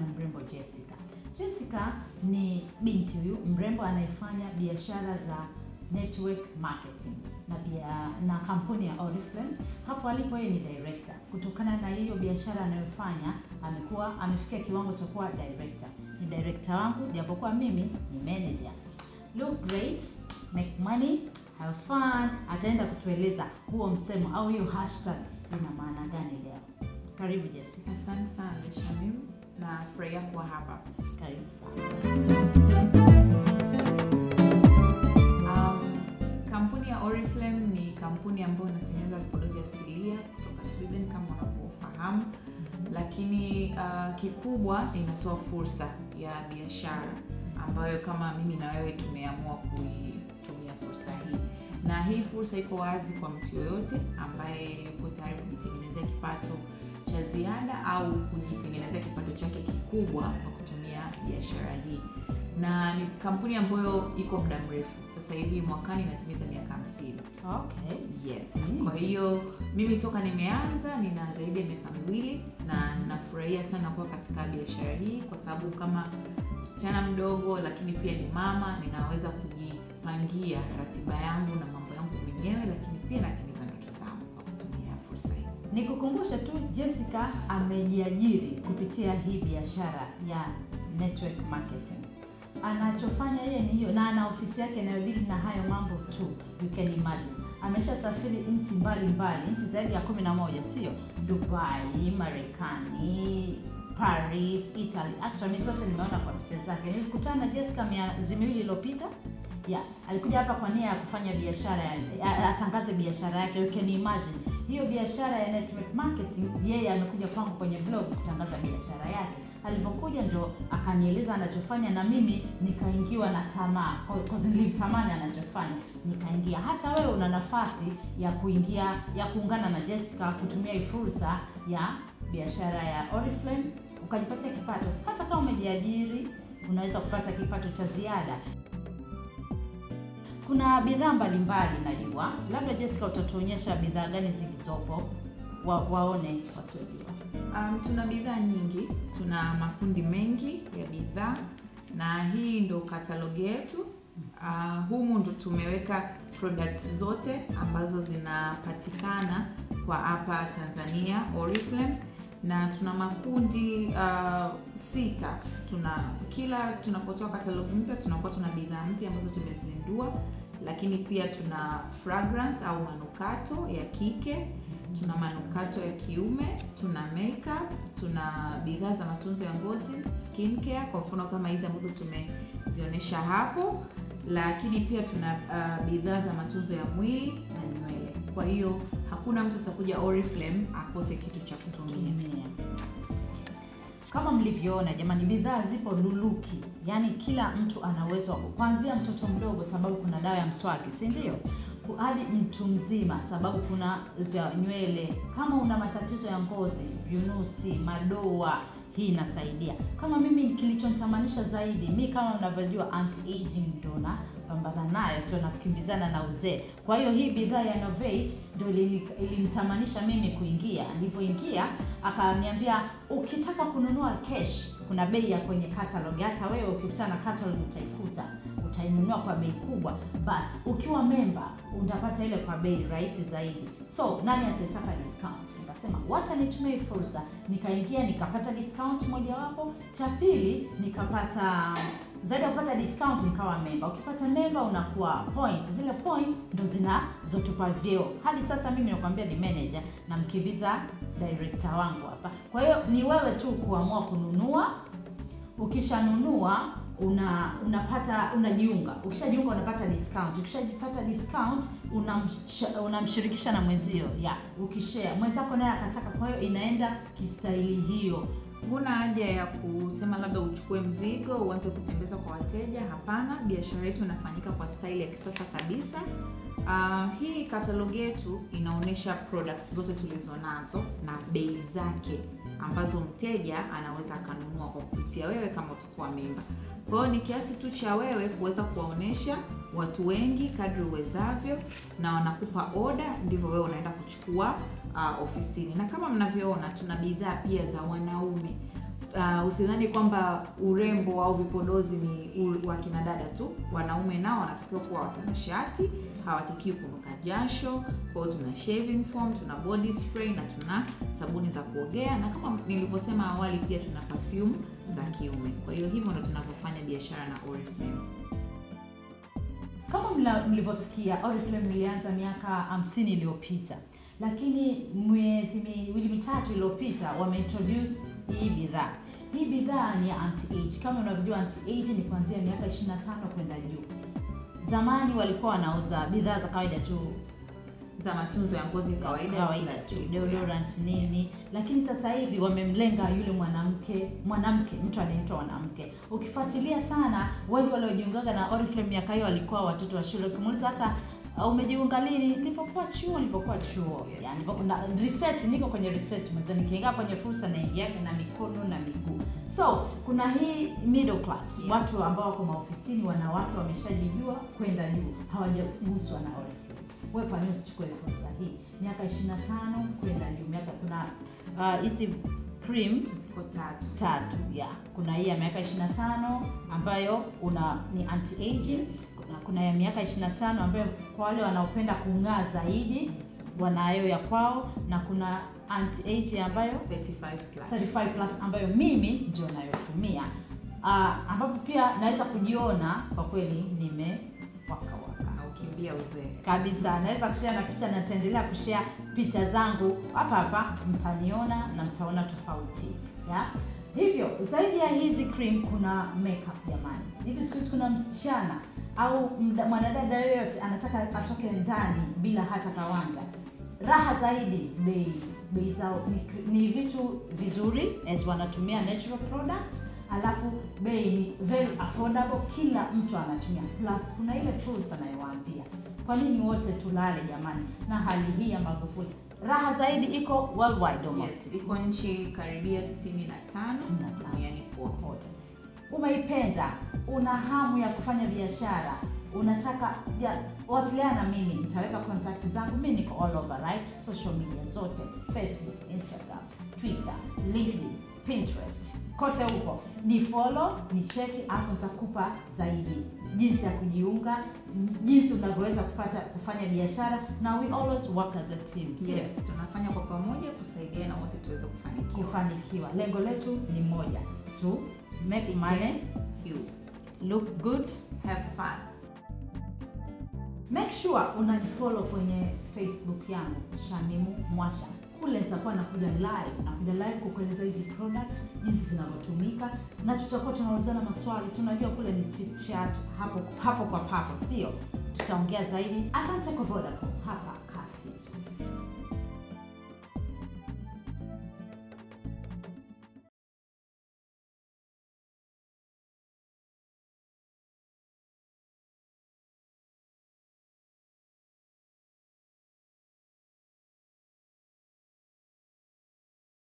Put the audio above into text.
na mrembo Jessica. Jessica ni binti huyu mrembo anayefanya biashara za network marketing na kampuni ya Oriflame. Hapo alipo yeye ni director. Kutokana na hiyo biashara anayofanya amefikia kiwango cha kuwa director. Ni director wangu japokuwa mimi ni manager. Look great, make money, have fun. Ataenda kutueleza huo msemo au hiyo hashtag ina maana gani leo. Karibu Jessica. Asante sana Shamim, na furahia kuwa hapa. Karibu sana. Kampuni ya Oriflame ni kampuni ambayo inatengeneza vipodozi asilia kutoka Sweden kama unavyofahamu. Lakini kikubwa inatoa fursa ya biashara ambayo kama mimi na wewe tumeamua kuitumia fursa hii. Na hii fursa iko wazi kwa mtu yoyote ambaye yuko tayari kujitengenezea kipato cha ziada au kujitengenezea kipato chake kikubwa kwa kutumia biashara hii. Na ni kampuni ambayo iko muda mrefu. Sasa hivi mwakani inatimiza miaka 50. Okay. Yes. Kwa hiyo mimi toka nimeanza nina zaidi ya miaka 2 na ninafurahia sana kuwa katika biashara hii kwa sababu kama msichana mdogo lakini pia ni mama, ninaweza kujipangia ratiba yangu na mambo yangu mwenyewe, lakini pia natimiza ndoto zangu kwa kutumia fursa hii. Nikukumbusha tu Jessica amejiajiri kupitia hii biashara ya network marketing. Anachofanya yeye ni hiyo na ana ofisi yake inayodili na hayo mambo tu. You can imagine. Ameshasafiri nchi mbalimbali, nchi zaidi ya 11, sio? Dubai, Marekani, Paris, Italy. Actually zote nimeona kwa picha zake. Nilikutana na Jessica miezi 2 iliyopita. Alikuja hapa kwa nia ya kufanya biashara, atangaze biashara yake. You can imagine. Hiyo biashara ya network marketing, yeye amekuja kwangu kwenye blog kutangaza biashara yake. Alivyokuja ndo akanieleza anachofanya na mimi nikaingiwa na tamaa. Kwa nilitamani anachofanya, nikaingia. Hata wewe una nafasi ya kuungana na Jessica kutumia hii fursa ya biashara ya Oriflame ukajipatia kipato. Hata kama umejiajiri, unaweza kupata kipato cha ziada. Kuna bidhaa mbalimbali najua. Labda Jessica utatuonyesha bidhaa gani zilizopo waone wasiojua. Tuna bidhaa nyingi, tuna makundi mengi ya bidhaa na hii ndo katalogi yetu. Humu ndo tumeweka products zote ambazo zinapatikana kwa hapa Tanzania Oriflame, na tuna makundi 6. Kila tunapotoa katalogi mpya tunakuwa tuna bidhaa mpya ambazo tumezindua, lakini pia tuna fragrance au manukato ya kike, tuna manukato ya kiume, tuna makeup, tuna bidhaa za matunzo ya ngozi, skincare kwa mfano kama hizi ambazo tumezionyesha hapo, lakini pia tuna bidhaa za matunzo ya mwili na nywele. Kwa hiyo hakuna mtu atakuja Oriflame akose kitu cha kutumia. Kama mlivyoona jamani, bidhaa zipo luluki. Yaani kila mtu ana uwezo kuanzia mtoto mdogo sababu kuna dawa ya mswaki, si ndio? Hadi mtu mzima sababu kuna vya nywele. Kama una matatizo ya ngozi, vinusi, madoa, hii inasaidia. Kama mimi kilichonitamanisha zaidi, mimi kama unavyojua anti-aging ndo napambana nayo, sio nakimbizana na uzee. Kwa hiyo hii bidhaa ya Novate ndio ilinitamanisha mimi kuingia. Nilipoingia akaniambia ukitaka kununua cash kuna bei ya kwenye catalog. Hata wewe ukikutana na catalog utaikuta, utainunua kwa bei kubwa, but ukiwa member unapata ile kwa bei rahisi zaidi. So nani asiyetaka discount? Nikasema wacha nitumie fursa. Nikaingia nikapata discount moja wapo. Cha pili nikapata zaidi ya kupata discount nikawa member. Ukipata member unakuwa points. Zile points ndo zinazotupa vyeo. Hadi sasa mimi nakwambia ni manager na mkimbiza director wangu hapa. Kwa hiyo ni wewe tu kuamua kununua. Ukishanunua unajiunga. Ukishajiunga unapata discount. Ukishajipata discount unamshirikisha na mwenzio. Ukishare mwenzako naye akataka, kwa hiyo inaenda kistaili hiyo. Huna haja ya kusema labda uchukue mzigo uanze kutembeza kwa wateja. Hapana, biashara yetu inafanyika kwa style ya kisasa kabisa. Hii catalog yetu inaonesha products zote tulizonazo na bei zake ambazo mteja anaweza kanunua kwa kupitia wewe kama utakuwa member. Kwa hiyo ni kiasi tu cha wewe kuweza kuwaonesha watu wengi kadri uwezavyo, na wanakupa order, ndivyo wewe unaenda kuchukua ofisini. Na kama mnavyoona tuna bidhaa pia za wanaume. Usidhani kwamba urembo au vipodozi ni wa kina dada tu. Wanaume nao wanatakiwa kuwa watanashati, hawatakiwi kunuka jasho. Kwa hiyo tuna shaving foam, tuna body spray na tuna sabuni za kuogea, na kama nilivyosema awali pia tuna perfume za kiume. Kwa hiyo hivyo ndio tunavyofanya biashara na Oriflame. Kama mlivyosikia, Oriflame ilianza miaka 50 iliyopita. Lakini miezi miwili mitatu iliyopita wameintroduce hii bidhaa. Hii bidhaa ni anti-age. Kama unavyojua anti-age ni kuanzia miaka 25 kwenda juu. Zamani walikuwa wanauza bidhaa za kawaida tu za matunzo ya ngozi kawaida tu, deodorant nini, lakini sasa hivi wamemlenga yule mwanamke, mtu anaitwa mwanamke. Ukifuatilia sana, wengi waliojiunga na Oriflame miaka hiyo walikuwa watoto wa shule. Ukimuuliza hata umejiunga lini? Nilipokuwa chuo. Yani na research, niko kwenye research mwanzo, nikiingia kwenye fursa na ingia na mikono na miguu. So kuna hii middle class, watu ambao wako maofisini, wanawake wameshajijua kwenda juu, hawajaguswa na Oriflame. Wewe kwa nini usichukue fursa hii? Miaka 25 kwenda juu. Miaka kuna hizi cream ziko tatu. Kuna hii ya miaka 25 ambayo ni anti-aging. Kuna ya miaka 25 ambayo kwa wale wanaopenda kung'aa zaidi wanayo ya kwao, na kuna anti-age ambayo 35 plus ambayo mimi ndio nayotumia, ambapo pia naweza kujiona kwa kweli nimewaka ukimbia uzee kabisa. Naweza kushare na picha, na nitaendelea kushare picha zangu hapa, mtaniona na mtaona tofauti. Hivyo zaidi ya hizi cream kuna makeup jamani. Hivi siku hizi kuna msichana au mwanadada yoyote anataka atoke ndani bila hata kawanja. Raha zaidi, bei zao ni vitu vizuri, as wanatumia natural product, alafu bei ni very affordable, kila mtu anatumia. Plus kuna ile fursa nayowaambia, kwa nini wote tulale jamani? Na hali hii ya Magufuli, raha zaidi iko worldwide almost. Yes, iko nchi karibia 65 duniani kote. Umeipenda, una hamu ya kufanya biashara, unataka wasiliana na mimi, nitaweka contact zangu. Mimi niko all over, right? Social media zote, Facebook, Instagram, Twitter, LinkedIn, Pinterest, kote huko. Ni follow, ni cheki, afu nitakupa zaidi jinsi ya kujiunga, jinsi unavyoweza kufanya biashara, na we always work as a team. Yes, tunafanya kwa pamoja kusaidiana wote tuweze kufanikiwa. Lengo letu ni moja, to make money, you look good, have fun. Make sure unanifollow kwenye Facebook yangu Shamimu Mwasha. Kule nitakuwa nakuja live kukueleza hizi product jinsi zinavyotumika, na tutakuwa tunaulizana maswali. Si unajua kule ni chit chat, hapo kwa papo, sio? Tutaongea zaidi. Asante kwa Vodacom, hapa kasi tu.